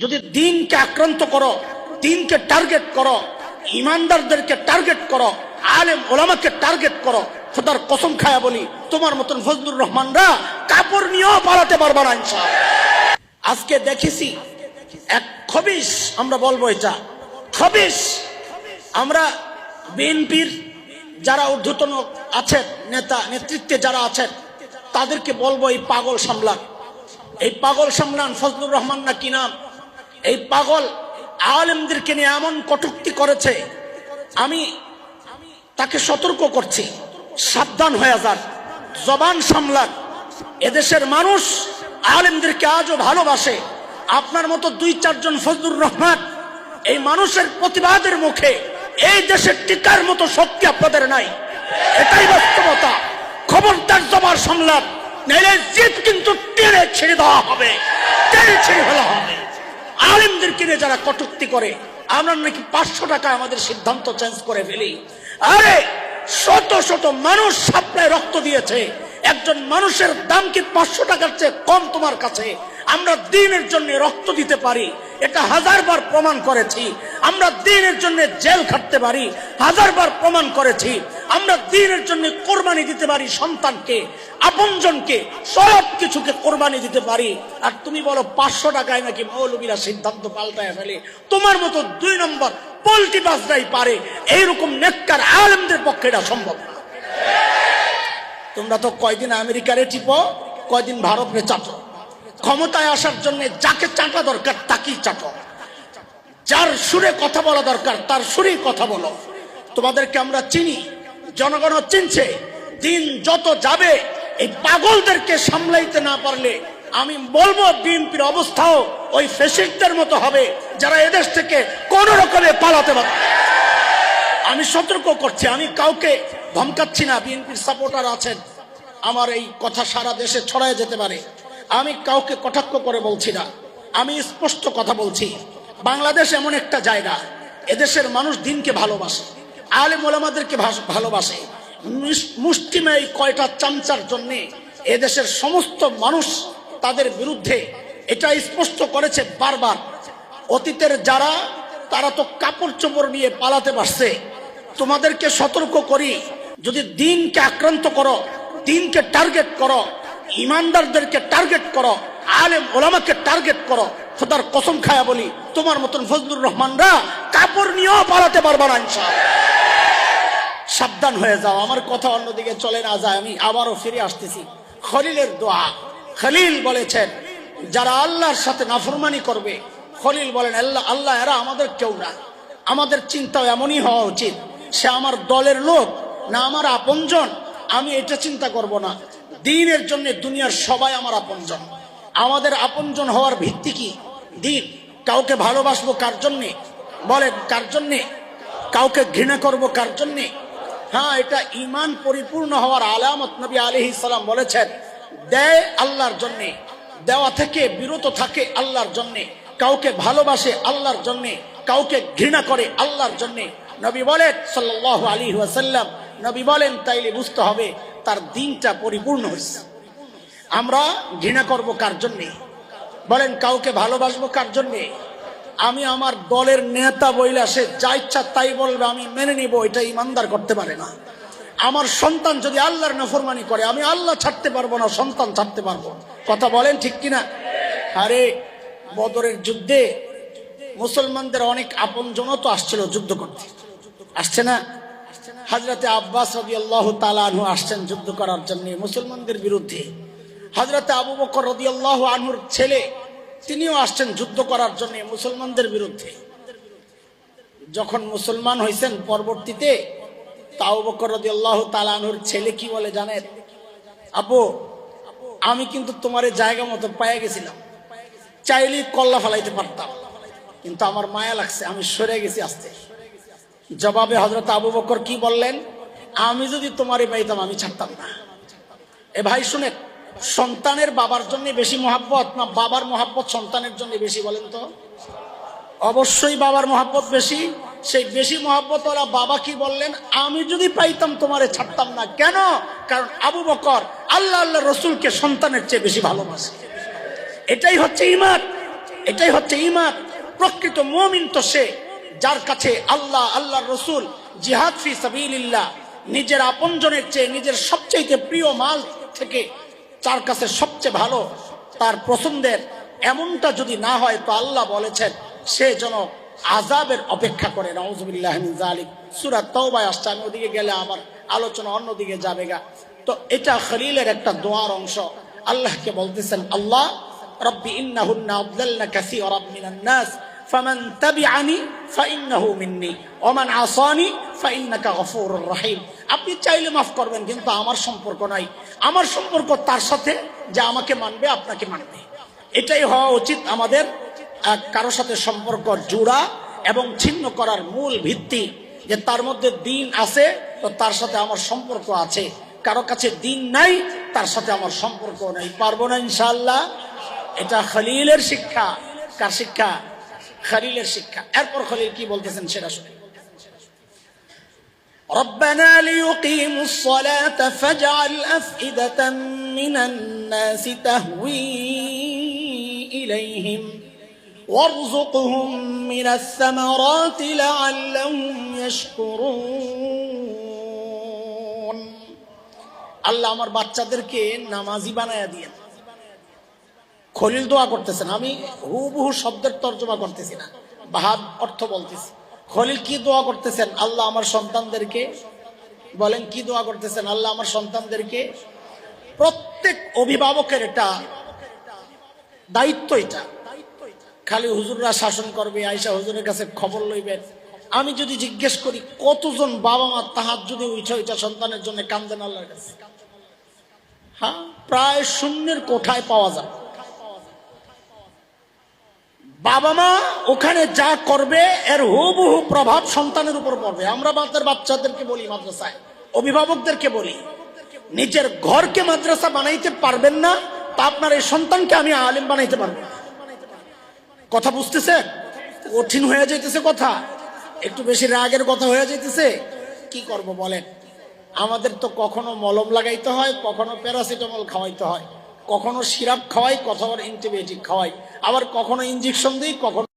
যদি দিনকে আক্রান্ত করো, দিনকে টার্গেট করো, ইমানদারদেরকে টার্গেট করো, আলেম ওলামাকে টার্গেট করো, খোদার কসম খায়া বলি তোমার মতন ফজলুর রহমানরা কাপড় নিয়েও পালাতে পারবা না ইনশাআল্লাহ। আজকে দেখেছি এক খবিশ, আমরা বলবো এটা খবিশ। আমরা বিএনপির যারা ঊর্ধ্বতন আছেন, নেতা নেতৃত্বে যারা আছেন, তাদেরকে বলবো এই পাগল সামলান, এই পাগল সামলান। ফজলুর রহমান না কি নাম, এই পাগল আলেমদেরকে নিয়ে এমন কটূক্তি করেছে, আমি তাকে সতর্ক করছি, সাবধান হয়ে যান, জবান সামলান। এদেশের মানুষ আলেমদেরকে আজও ভালোবাসে। আপনার মতো 2-4 জন ফজলুর রহমান, এই মানুষের প্রতিবাদের মুখে এই দেশের টিকার মতো শক্তি আপনাদের নাই, এটাই বাস্তবতা। খবরদার জবান সামলান, নাইলে জিদ কিন্তু টেনে ছেড়ে দেওয়া হবে, টেনে ছেড়ে ফেলা হবে। আলেমদেরকে নিয়ে যারা কটূক্তি করে, আমরা নাকি 500 টাকা আমাদের সিদ্ধান্ত চেঞ্জ করে ফেলি। আরে শত শত মানুষ সাপ্লায় রক্ত দিয়েছে, একজন মানুষের দাম কি 500 টাকার চেয়ে কম তোমার কাছে? আমরা দ্বীনের জন্য রক্ত দিতে পারি, এটা 1000 বার প্রমাণ করেছি। আমরা দ্বীনের জন্য জেল খাটতে পারি, 1000 বার প্রমাণ করেছি। আমরা দ্বীনের জন্য কোরবানি দিতে পারি, সন্তানকে, আপনজনকে, সব কিছুকে কোরবানি দিতে পারি। আর তুমি বলো 500 টাকায় নাকি মৌলবীরা সিদ্ধান্ত পাল্টায় ফেলে। তোমার মতো 2 নম্বর পল্টিবাজরাই পারে, এইরকম নেককার আলেমদের পক্ষে এটা সম্ভব না। তোমরা তো কয়দিন আমেরিকারে টিপো, কয়দিন ভারতরে চাটো। ক্ষমতায় আসার জন্য যাকে চাটা দরকার তাকেই চাটো, যার সুরে কথা বলা দরকার তার সুরেই কথা বলো। তোমাদেরকে আমরা চিনি, জনগণ চিনছে। দিন যত যাবে এই পাগলদেরকে সামলাইতে না পারলে আমি বলবো বিএনপির অবস্থাও ওই ফ্যাসিস্টদের মতো হবে, যারা এদেশ থেকে কোন রকমে পালাতে পারে। আমি সতর্ক করছি, আমি কাউকে ধমকাচ্ছি না। বিএনপির সাপোর্টার আছেন, আমার এই কথা সারা দেশে ছড়ায় যেতে পারে। আমি কাউকে কটাক্ষ করে বলছি না, আমি স্পষ্ট কথা বলছি। বাংলাদেশ এমন একটা জায়গা, এদেশের মানুষ দিনকে ভালোবাসে, আলেম ওলামাদেরকে ভালোবাসে। মুষ্টিমেয় কয়টা চামচার জন্যে এদেশের সমস্ত মানুষ তাদের বিরুদ্ধে এটা স্পষ্ট করেছে বারবার। অতীতের যারা, তারা তো কাপড় চোপড় নিয়ে পালাতে পারছে। তোমাদেরকে সতর্ক করি, যদি দিনকে আক্রান্ত করো, দিনকে টার্গেট করো, ইমানদারদেরকে টার্গেট করো, আলেম ওলামাকে টার্গেট করো, খোদার কসম খায়া বলি তোমার মতন ফজলুর রহমানরা কাপড় নিয়েও পালাতে পারবা না ইনশাআল্লাহ। সাবধান হয়ে যাও। আমার কথা অন্যদিকে চলে না যায়, আমি আবারও ফিরে আসতেছি খলিলের দোয়া। খলিল বলেছেন, যারা আল্লাহর সাথে নাফরমানি করবে, খলিল বলেন আল্লাহ এরা আমাদের কেউ না। আমাদের চিন্তাও এমনই হওয়া উচিত, সে আমার দলের লোক না আমার আপনজন, আমি এটা চিন্তা করব না। দ্বীনের জন্য দুনিয়ার সবাই আমার আপনজন। আমাদের আপনজন হওয়ার ভিত্তি কি? দ্বীন। কাউকে ভালোবাসবো কার জন্যে? বলেন কার জন্যে? কাউকে ঘৃণা করব কার জন্যে? হ্যাঁ, এটা ঈমান পরিপূর্ণ হওয়ার আলামত। নবী আলাইহিস সালাম বলেছেন, দেয় আল্লাহর জন্যে, দেওয়া থেকে বিরত থাকে আল্লাহর জন্যে, কাউকে ভালোবাসে আল্লাহর জন্যে, কাউকে ঘৃণা করে আল্লাহর জন্যে। নবী বলেন সাল্লাল্লাহু আলাইহি ওয়াসাল্লাম, নবী বলেন তাইলে বুঝতে হবে তার দিনটা পরিপূর্ণ হয়েছে। আমরা ঘৃণা করব কার জন্যে? বলেন কাউকে ভালোবাসবো কার জন্যে? আমি আমার দলের নেতা বইলা সে যা ইচ্ছা তাই বলবে, আমি মেনে নিব, এটা ইমানদার করতে পারে না। আমার সন্তান যদি আল্লাহর নাফরমানি করে, আমি আল্লাহ ছাড়তে পারবো না, সন্তান ছাড়তে পারবো। কথা বলেন ঠিক কিনা? আরে বদরের যুদ্ধে মুসলমানদের অনেক আপনজনও তো আসছিল যুদ্ধ করতে, আসছে না? হযরতে আব্বাস রাদিয়াল্লাহু তাআলা আনহু আসছেন যুদ্ধ করার জন্য মুসলমানদের বিরুদ্ধে। হযরতে আবু বকর রাদিয়াল্লাহু আনহুর ছেলে, তিনিও আসছেন যুদ্ধ করার জন্য মুসলমানদের বিরুদ্ধে। যখন মুসলমান হয়েছেন পরবর্তীতে, আবু বকর রাদিয়াল্লাহু তাআলা আনহুর ছেলে কি বলে জানেন? আব্বু, আমি কিন্তু তোমার জায়গা মতো পায়ে গেছিলাম, চাইলেই কল্লা ফেলাইতে পারতাম, কিন্তু আমার মায়া লাগছে, আমি সরে গেছি আস্তে। জবাবে হযরত আবু বকর কি বললেন? আমি যদি তোমারে পাইতাম আমি ছাড়তাম না। এ ভাই শুনেন, সন্তানের বাবার জন্য বেশি মহাব্বত না বাবার মহাব্বত সন্তানের জন্য বেশি? বলেন তো। অবশ্যই বাবার মহাব্বত বেশি। সেই বেশি মহাব্বত ওরা বাবা কি বললেন? আমি যদি পাইতাম তোমারে ছাড়তাম না। কেন? কারণ আবু বকর আল্লাহ আল্লাহ রসুলকে সন্তানের চেয়ে বেশি ভালোবাসে। এটাই হচ্ছে ঈমান। এটাই হচ্ছে ঈমান। প্রকৃত মুমিন তো সে যার কাছে আল্লাহ, আল্লাহর রাসূল, জিহাদ ফি সাবিলিল্লাহ, নিজের আপনজনের চেয়ে নিজের সবচেয়ে প্রিয় মাল থেকে যার কাছে সবচেয়ে ভালো, তার পছন্দের এমনটা যদি না হয় তো আল্লাহ বলেছেন সে যেন আযাবের অপেক্ষা করে। নাউযুবিল্লাহি মিন যালিক। সূরা তাওবায় আসছে, আমি ওদিকে গেলে আমার আলোচনা অন্যদিকে যাবেগা। তো এটা খলিলের একটা দোয়ার অংশ। আল্লাহকে বলতেছেন, আল্লাহ রব্বি ইন্নাহুন্না আদলালনা কাসীরাম মিনান নাস ফামান তাবিআনি ফাইন্নাহু মিন্নি ওয়া মান আসানি ফাইন্নাকা গফুরুর রহিম। আপনি চাইলে মাফ করবেন, কিন্তু আমার সম্পর্ক নাই। আমার সম্পর্ক তার সাথে যে আমাকে মানবে, আপনাকে মানবে। এটাই হওয়া উচিত আমাদের। কারো সাথে সম্পর্ক জোড়া এবং ছিন্ন করার মূল ভিত্তি যে তার মধ্যে দিন আছে তো তার সাথে আমার সম্পর্ক আছে, কারো কাছে দিন নাই তার সাথে আমার সম্পর্ক নাই। পারবো না ইনশাআল্লাহ। এটা খলিলের শিক্ষা। কার শিক্ষা? খলিলের শিক্ষা। এরপর খলিল কি বলতেছেন সেটা শুনে। ربنا ليقيموا الصلاة فاجعل أفئدة من الناس تهوي إليهم وارزقهم من الثمرات لعلهم يشكرون। আল্লাহ আমার বাচ্চাদেরকে নামাজি বানায়া দিয়েন। খলিল দোয়া করতেছেন, আমি হুবহু শব্দের তর্জমা করতেছি না, বাহাদ অর্থ বলতেছি। খলিল কি দোয়া করতেছেন? আল্লাহ আমার সন্তানদেরকে, বলেন কি দোয়া করতেছেন? আল্লাহ আমার সন্তানদেরকে, প্রত্যেক অভিভাবকের এটা দায়িত্ব। এটা খালি হুজুররা শাসন করবে, আয়েশা হুজুরের কাছে খবর লইবেন। আমি যদি জিজ্ঞেস করি কতজন বাবা মা তাহাজ্জুদে উঠা উঠা সন্তানের জন্য কান্দেন আল্লাহর কাছে? হ্যাঁ, প্রায় শূন্যের কোঠায় পাওয়া যায়। বাবা মা ওখানে যা করবে এর হুবহু প্রভাব সন্তানের উপর পড়বে। আমরা আমাদের বাচ্চাদেরকে বলি, মাদ্রাসায় অভিভাবকদেরকে বলি, নিজের ঘরকে মাদ্রাসা বানাইতে পারবেন না তা আপনার এই সন্তানকে আমি আলেম বানাইতে পারবো। কথা বুঝতেছে? কঠিন হয়ে যাইতেছে কথা, একটু বেশি রাগের কথা হয়ে যাইতেছে। কি করব বলেন? আমাদের তো কখনো মলম লাগাইতে হয়, কখনো প্যারাসিটামল খাওয়াইতে হয়, কখনো সিরাপ খাওয়াই, কখনো অ্যান্টিবায়োটিক খাওয়াই, আবার কখনো ইনজেকশন দিই, কখনো